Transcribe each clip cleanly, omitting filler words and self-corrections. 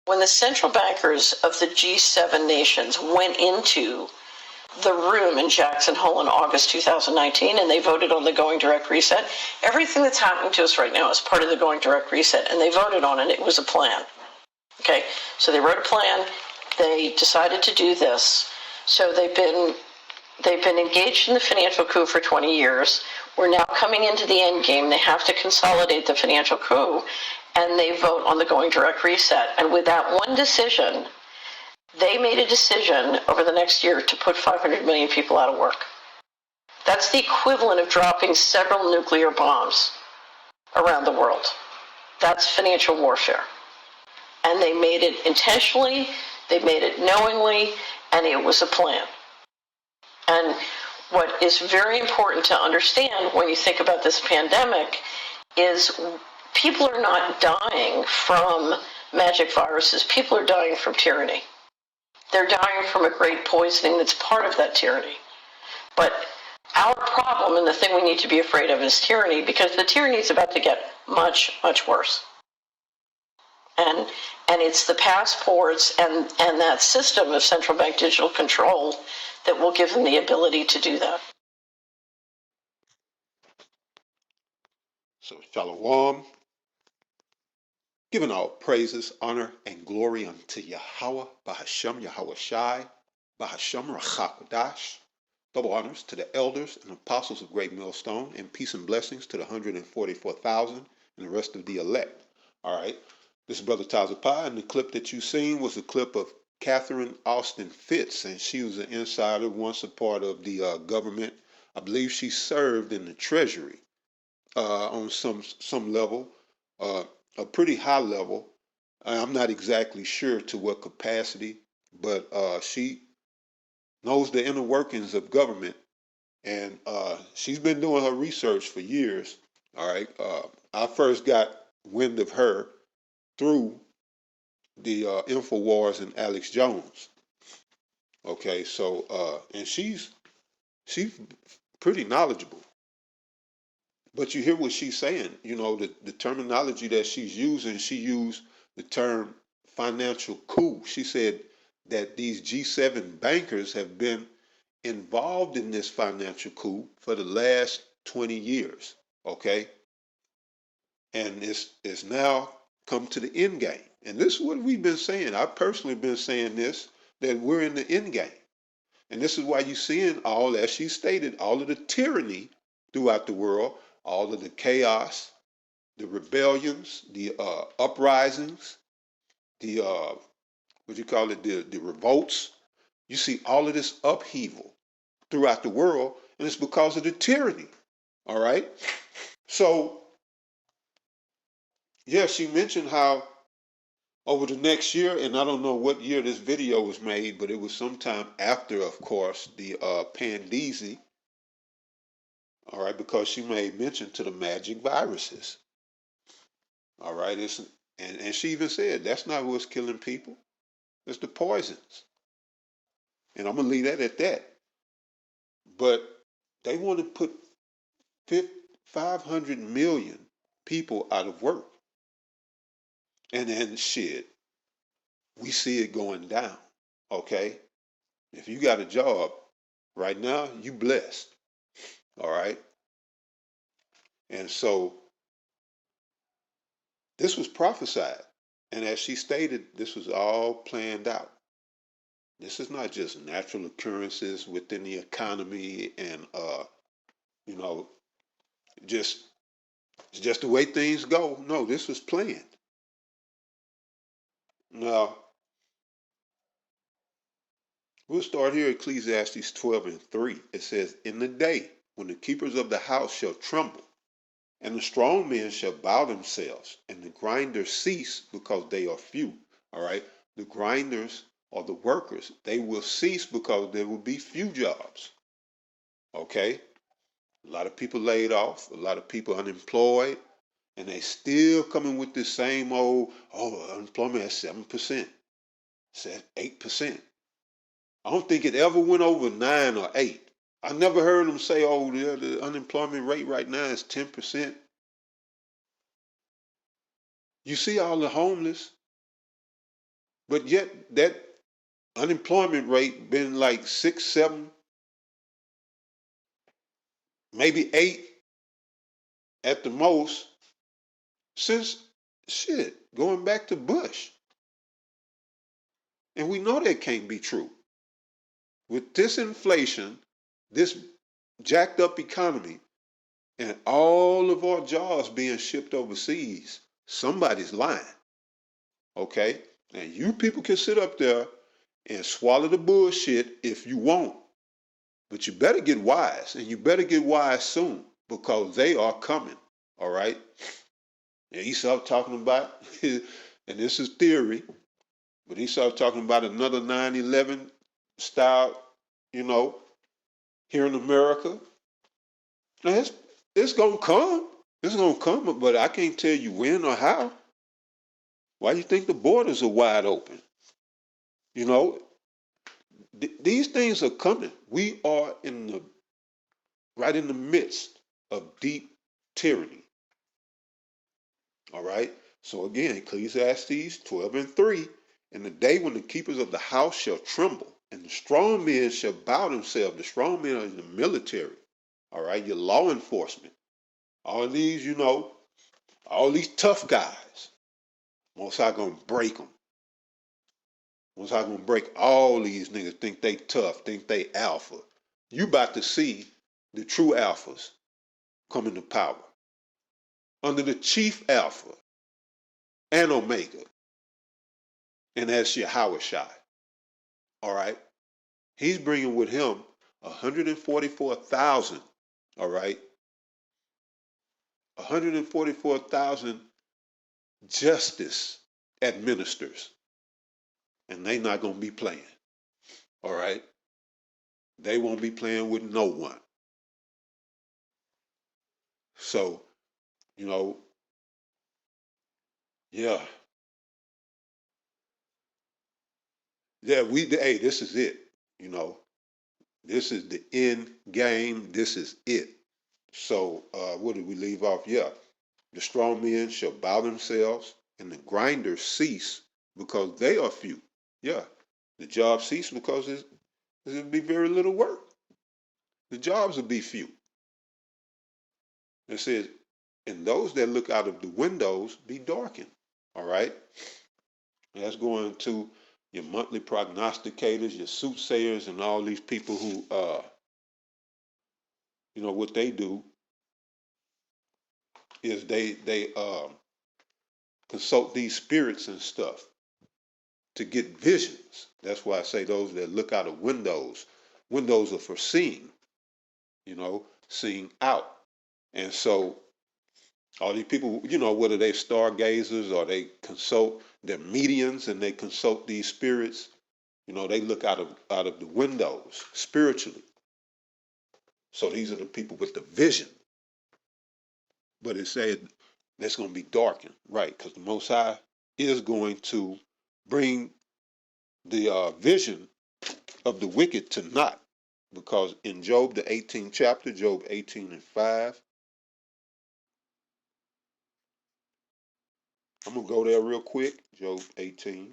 when the central bankers of the G7 nations went into the room in Jackson Hole in August 2019, and they voted on the Going Direct Reset. Everything that's happening to us right now is part of the Going Direct Reset, and they voted on it. It was a plan. Okay, so they wrote a plan. They decided to do this. So they've been engaged in the financial coup for 20 years. We're now coming into the end game. They have to consolidate the financial coup, and they vote on the Going Direct Reset. And with that one decision, they made a decision over the next year to put 500 million people out of work. That's the equivalent of dropping several nuclear bombs around the world. That's financial warfare. And they made it intentionally, they made it knowingly, and it was a plan. And what is very important to understand when you think about this pandemic is people are not dying from magic viruses. People are dying from tyranny. They're dying from a great poisoning that's part of that tyranny. But our problem and the thing we need to be afraid of is tyranny, because the tyranny is about to get much, much worse. And it's the passports and that system of central bank digital control that will give them the ability to do that. So shalom, giving all praises, honor, and glory unto Yahweh, Bahashem, Yahweh Shai, Bahashem, Rachakodash. Double honors to the elders and apostles of Great Millstone, and peace and blessings to the 144,000 and the rest of the elect. All right, this is Brother Tazapai, and the clip that you seen was a clip of Catherine Austin Fitts, and she was an insider, once a part of the government. I believe she served in the Treasury on some level, a pretty high level. I'm not exactly sure to what capacity, but she knows the inner workings of government, and she's been doing her research for years. All right, I first got wind of her through the Infowars and Alex Jones. Okay, so and she's pretty knowledgeable. But you hear what she's saying. You know, the terminology that she's using. She used the term financial coup. She said that these G7 bankers have been involved in this financial coup for the last 20 years. Okay, and it's now come to the end game. And this is what we've been saying. I've personally been saying this, that we're in the end game. And this is why you're seeing all, as she stated, all of the tyranny throughout the world, all of the chaos, the rebellions, the uprisings, the what you call it, the revolts. You see all of this upheaval throughout the world, and it's because of the tyranny. All right. So yeah, she mentioned how over the next year, and I don't know what year this video was made, but it was sometime after, of course, the pandemic. All right, because she made mention to the magic viruses. All right, and she even said that's not what's killing people; it's the poisons. And I'm gonna leave that at that. But they want to put 500 million people out of work, and then shit, we see it going down. Okay, if you got a job right now, you blessed. All right, and so this was prophesied, and as she stated, this was all planned out. This is not just natural occurrences within the economy and you know, just it's just the way things go. No, this was planned. Now, we'll start here, Ecclesiastes 12:3. It says, in the day when the keepers of the house shall tremble, and the strong men shall bow themselves, and the grinders cease because they are few. All right, the grinders or the workers, they will cease because there will be few jobs. Okay, a lot of people laid off, a lot of people unemployed, and they still coming with this same old, oh, unemployment at 7%, said 8%. I don't think it ever went over 9 or 8. I never heard them say, oh, the unemployment rate right now is 10%. You see all the homeless, But yet that unemployment rate been like 6, 7, maybe 8 at the most since shit going back to Bush. And we know that can't be true. With this inflation, this jacked up economy, and all of our jobs being shipped overseas, somebody's lying. Okay? And you people can sit up there and swallow the bullshit if you want. But you better get wise, and you better get wise soon because they are coming. All right? And he started talking about, and this is theory, but he started talking about another 9/11 style, you know, here in America. Now it's gonna come. It's gonna come, but I can't tell you when or how. Why do you think the borders are wide open? You know, these things are coming. We are right in the midst of deep tyranny. All right. So again, Ecclesiastes 12:3, in the day when the keepers of the house shall tremble, and the strong men shall bow themselves. The strong men are in the military. All right, your law enforcement. All these, all these tough guys. Most High gonna break them. Most High gonna break all these niggas. Think they tough. Think they alpha. You about to see the true alphas come into power under the chief alpha and omega, and that's Yahweh Shai. All right. He's bringing with him 144,000, all right, 144,000 justice administrators, and they not going to be playing, all right? They won't be playing with no one. So, you know, yeah, hey, this is it, you know, this is the end game, this is it. So, what did we leave off? Yeah, the strong men shall bow themselves, and the grinders cease because they are few. Yeah, the jobs cease because there'll be very little work. The jobs will be few. It says, and those that look out of the windows be darkened. All right? And that's going to your monthly prognosticators, your soothsayers, and all these people who, what they do is they consult these spirits and stuff to get visions. That's why I say those that look out of windows. Windows are for seeing, seeing out. And so all these people, whether they stargazers or they consult their mediums and they consult these spirits, they look out of the windows spiritually. So these are the people with the vision. But it said that's going to be darkened, right? Because the Most High is going to bring the vision of the wicked to naught. Because in Job, the 18th chapter, Job 18:5, I'm going to go there real quick. Job 18.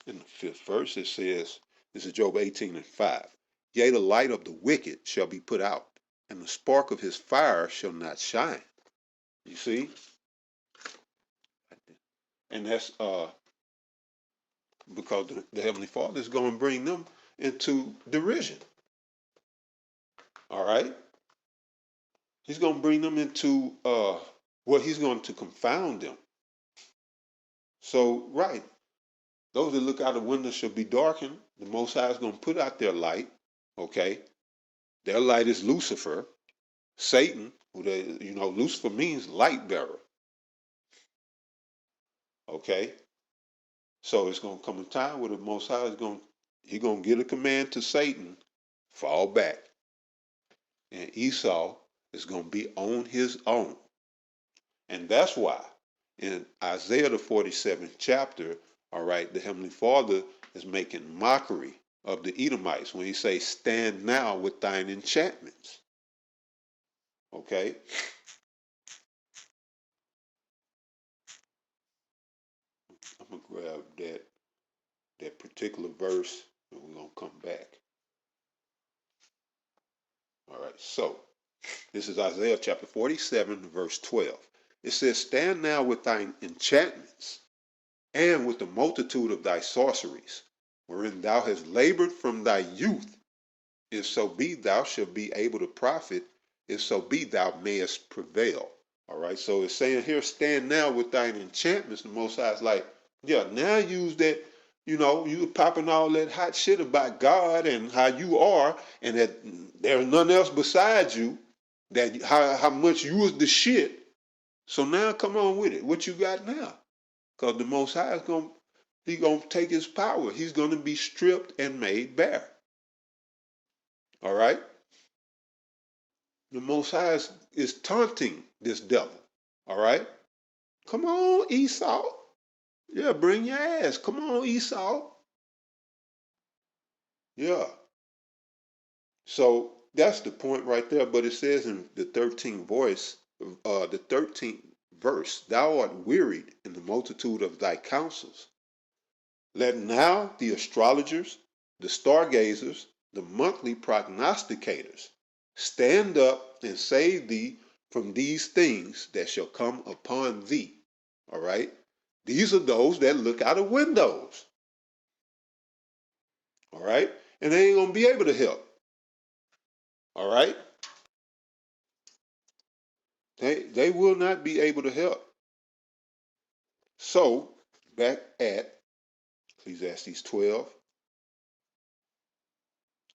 In the 5th verse, it says, this is Job 18:5. Yea, the light of the wicked shall be put out, and the spark of his fire shall not shine. You see? And that's because the Heavenly Father is going to bring them into derision. All right? He's going to bring them into, he's going to confound them. So, right, those that look out the window shall be darkened. The Most High is going to put out their light, okay? Their light is Lucifer, Satan, Lucifer means light bearer, okay? So it's going to come a time where the Most High is going to give a command to Satan, fall back. And Esau is going to be on his own. And that's why in Isaiah the 47th chapter, all right, the Heavenly Father is making mockery of the Edomites when he says, stand now with thine enchantments. Okay. I'm gonna grab that particular verse, and we're gonna come back. All right. So this is Isaiah chapter 47, verse 12. It says, "Stand now with thine enchantments, and with the multitude of thy sorceries, wherein thou hast labored from thy youth. If so be thou shalt be able to profit, if so be thou mayest prevail." All right, so it's saying here, stand now with thine enchantments. The Most High is like, yeah, now use that, you popping all that hot shit about God and how you are, and that there's none else besides you, that how much you was the shit. So now come on with it. What you got now? Because the Most High is gonna take his power. He's gonna be stripped and made bare. All right? The Most High is taunting this devil. All right? Come on, Esau. Yeah, bring your ass. Come on, Esau. Yeah. So that's the point right there. But it says in the 13th verse, thou art wearied in the multitude of thy counsels. Let now the astrologers, the stargazers, the monthly prognosticators stand up and save thee from these things that shall come upon thee. All right? These are those that look out of windows. All right? And they ain't going to be able to help. All right? They will not be able to help. So, back at Ecclesiastes 12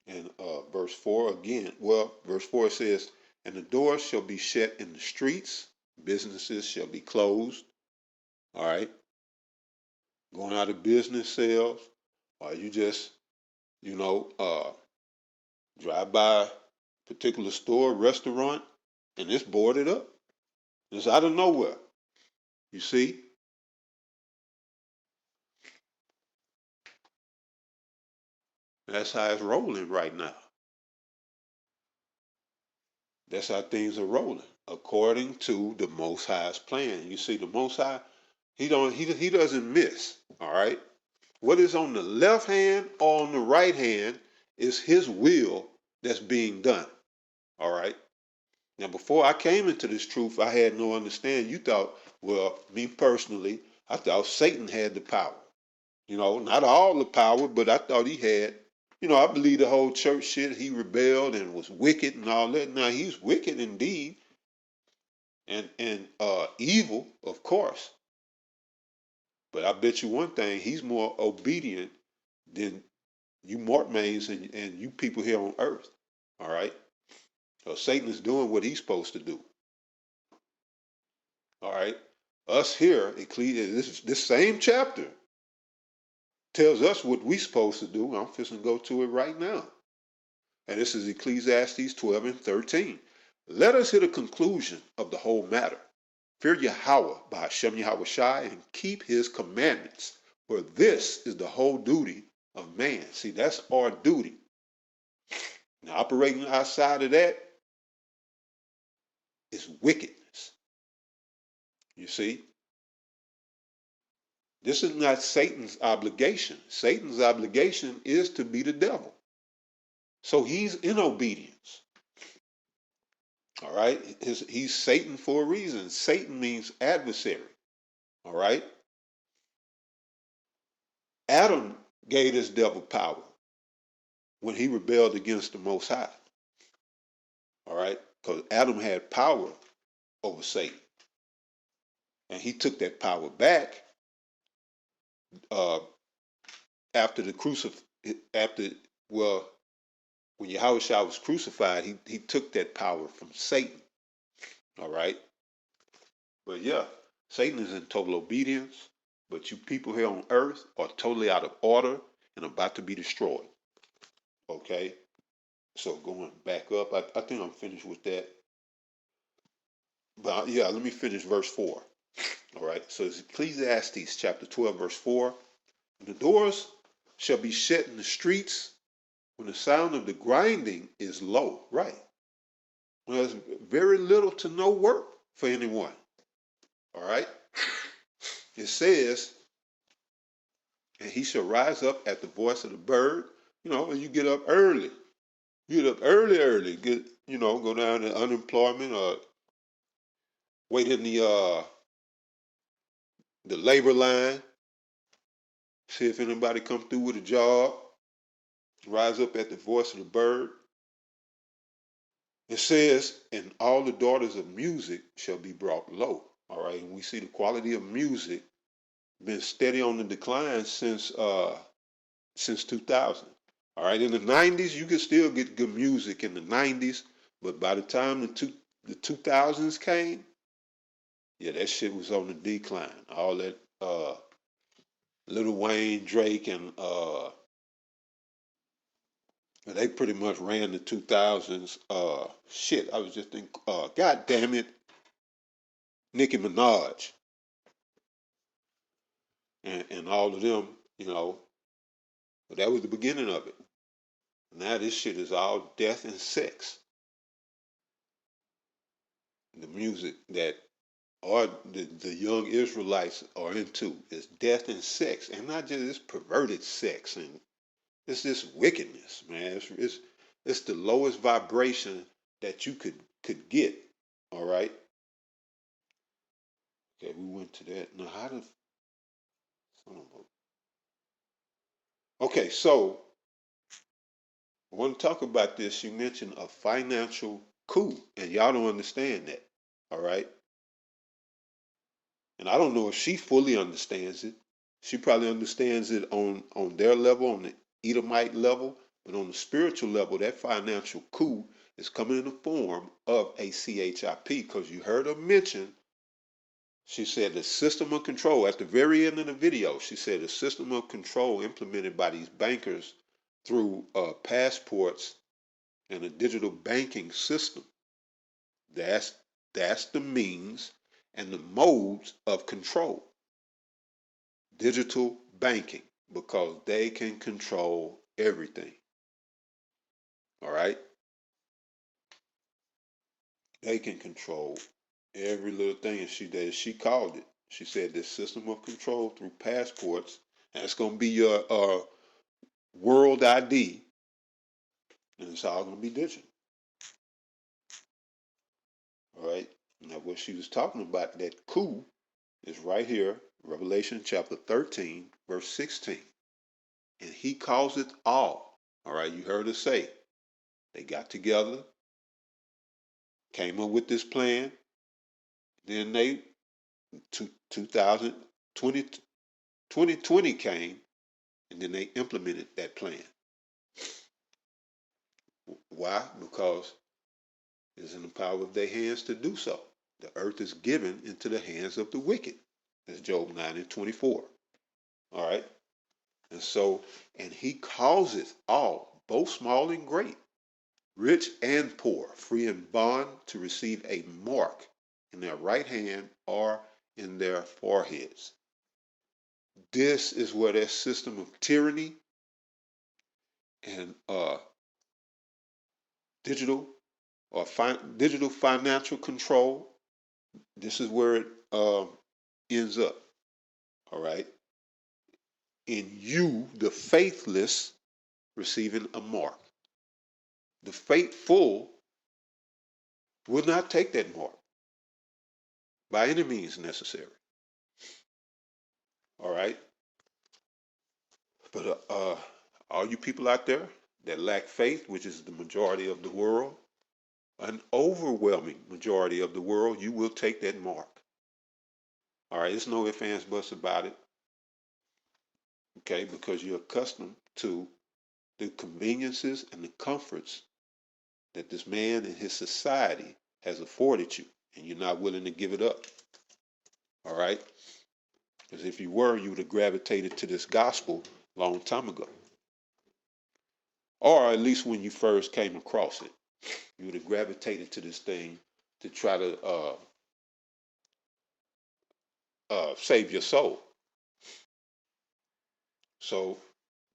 and verse 4 again. Well, verse 4 says, "And the doors shall be shut in the streets, businesses shall be closed." All right? Going out of business sales, or you just, you know, uh, drive by a particular store, restaurant, and it's boarded up. It's out of nowhere. You see? That's how it's rolling right now. That's how things are rolling according to the Most High's plan. You see, the Most High, he doesn't miss. All right, what is on the left hand or on the right hand is His will that's being done. All right. Now, before I came into this truth, I had no understanding. You thought, well, me personally, I thought Satan had the power. Not all the power, but I thought he had. I believe the whole church shit. He rebelled and was wicked and all that. Now he's wicked indeed, and evil, of course. But I bet you one thing: he's more obedient than you mortmains and you people here on earth. All right. So Satan is doing what he's supposed to do. All right. Us here, this same chapter tells us what we're supposed to do. I'm fixing to go to it right now. And this is Ecclesiastes 12 and 13. "Let us hear the conclusion of the whole matter. Fear Yahweh by Hashem Yahweh Shai and keep his commandments. For this is the whole duty of man." See, that's our duty. Now, operating outside of that is wickedness. You see, this is not Satan's obligation. Satan's obligation is to be the devil. So he's in obedience. All right. He's Satan for a reason. Satan means adversary. All right. Adam gave this devil power when he rebelled against the Most High. All right. Because Adam had power over Satan. And he took that power back uh, after the well, when Yahushua was crucified, he took that power from Satan. All right. But yeah, Satan is in total obedience, but you people here on earth are totally out of order and about to be destroyed. Okay. So going back up, I think I'm finished with that. But yeah, let me finish verse 4. All right. So it's Ecclesiastes chapter 12, verse 4. "The doors shall be shut in the streets when the sound of the grinding is low." Right. Well, there's very little to no work for anyone. All right. It says, and he shall rise up at the voice of the bird. And you get up early. You get up early. Go down to unemployment or wait in the labor line. See if anybody come through with a job. Rise up at the voice of the bird. It says, and all the daughters of music shall be brought low. All right, and we see the quality of music been steady on the decline since 2000. All right, in the 90s, you could still get good music in the 90s, but by the time the 2000s came, yeah, that shit was on the decline. All that Lil Wayne, Drake, and they pretty much ran the 2000s. Shit, I was just thinking, God damn it, Nicki Minaj and all of them, but that was the beginning of it. Now this shit is all death and sex. The music that or the young Israelites are into is death and sex, and not just this perverted sex, and it's this wickedness, man. It's the lowest vibration that you could get. All right. Okay, we went to that. Now how to? Okay, so I want to talk about this. You mentioned a financial coup, and y'all don't understand that. All right. And I don't know if she fully understands it. She probably understands it on their level, on the Edomite level, but on the spiritual level, that financial coup is coming in the form of a CHIP because you heard her mention. She said the system of control at the very end of the video. She said the system of control implemented by these bankers through passports and a digital banking system. That's that's the means and the modes of control. Digital banking because they can control everything. All right? They can control every little thing. And she called it. She said this system of control through passports, and it's going to be your world ID, and it's all going to be digital. All right? Now, what she was talking about, that coup, is right here, Revelation chapter 13, verse 16. And he calls it all. All right? You heard her say, they got together, came up with this plan. Then they, 2020, 2020 came, and then they implemented that plan. Why? Because it's in the power of their hands to do so. The earth is given into the hands of the wicked. That's Job 9 and 24. All right. And he causes all, both small and great, rich and poor, free and bond, to receive a mark in their right hand or in their foreheads. This is where that system of tyranny and digital digital financial control. This is where it ends up. All right, in you, the faithless, receiving a mark. The faithful will not take that mark by any means necessary. All right, but all you people out there that lack faith, which is the majority of the world, an overwhelming majority of the world, you will take that mark. All right, there's no ifs, ands, buts about it. Okay, because you're accustomed to the conveniences and the comforts that this man and his society has afforded you, and you're not willing to give it up. All right? Because if you were, you would have gravitated to this gospel a long time ago. Or at least when you first came across it, you would have gravitated to this thing to try to save your soul. So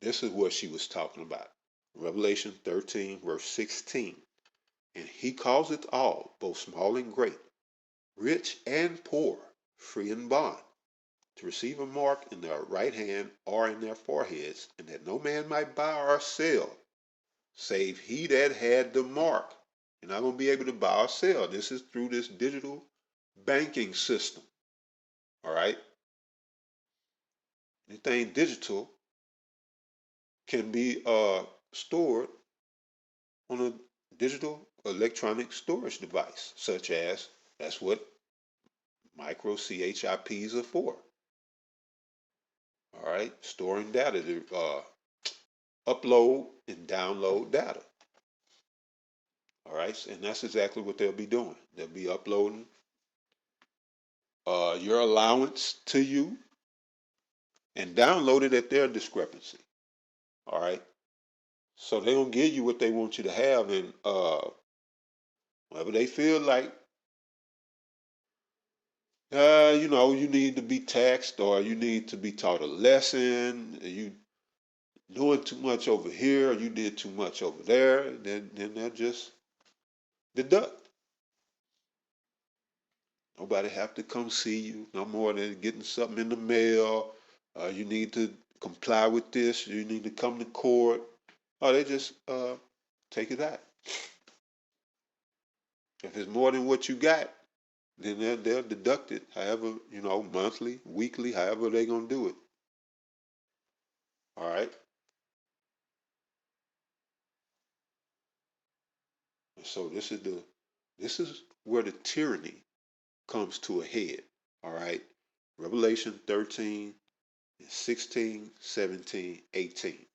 this is what she was talking about. Revelation 13, verse 16. And he causeth all, both small and great, rich and poor, free and bond, to receive a mark in their right hand or in their foreheads, and that no man might buy or sell, save he that had the mark. You're not going to be able to buy or sell. This is through this digital banking system. All right? Anything digital can be stored on a digital electronic storage device, such as that's what micro CHIPs are for. All right, storing data to upload and download data. All right, and that's exactly what they'll be doing. They'll be uploading your allowance to you and download it at their discrepancy. All right, so they're gonna give you what they want you to have, and whatever they feel like, you need to be taxed or you need to be taught a lesson. You doing too much over here, or you did too much over there. Then they'll just deduct. Nobody have to come see you no more than getting something in the mail. You need to comply with this. You need to come to court. Oh, they just take it out. If it's more than what you got, then they'll deduct it. However, monthly, weekly, however they're gonna do it. All right. So this is where the tyranny comes to a head. All right. Revelation 13, 16, 17, 18.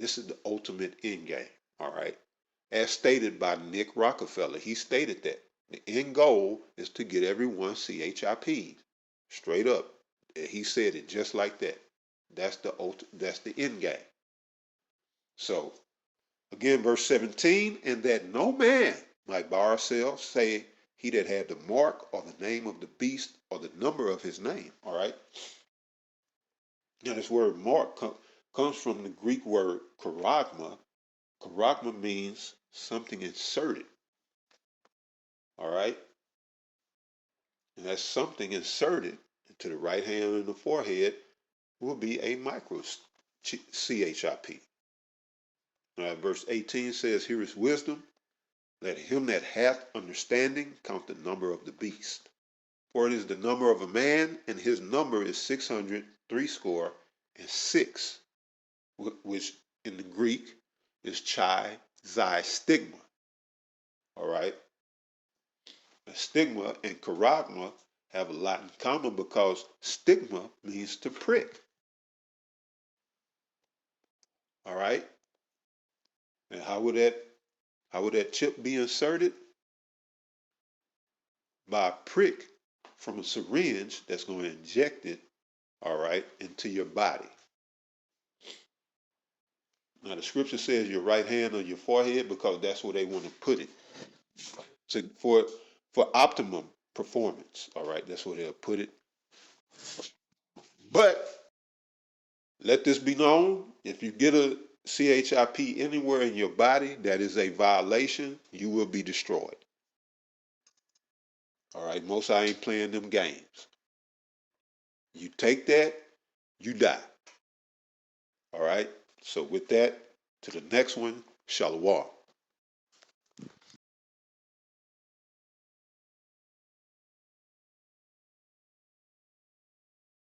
This is the ultimate end game. All right. As stated by Nick Rockefeller, he stated that the end goal is to get everyone CHIP. Straight up. He said it just like that. That's the end game. So again, verse 17, and that no man might buy or sell, say he that had the mark or the name of the beast or the number of his name. All right. Now, this word mark comes from the Greek word charagma. Charagma means something inserted. All right. And that something inserted into the right hand and the forehead will be a micro CHIP. Verse 18 says, here is wisdom. Let him that hath understanding count the number of the beast. For it is the number of a man, and his number is 666, which in the Greek is chi, xi, stigma. All right. Stigma and charagma have a lot in common because stigma means to prick. All right. And how would that chip be inserted? By a prick from a syringe that's going to inject it, all right, into your body. Now the scripture says your right hand on your forehead because that's where they want to put it. So for optimum performance, all right, that's where they'll put it. But let this be known, if you get a CHIP anywhere in your body, that is a violation, you will be destroyed. All right, most I ain't playing them games. You take that, you die. All right, so with that, to the next one, shalom.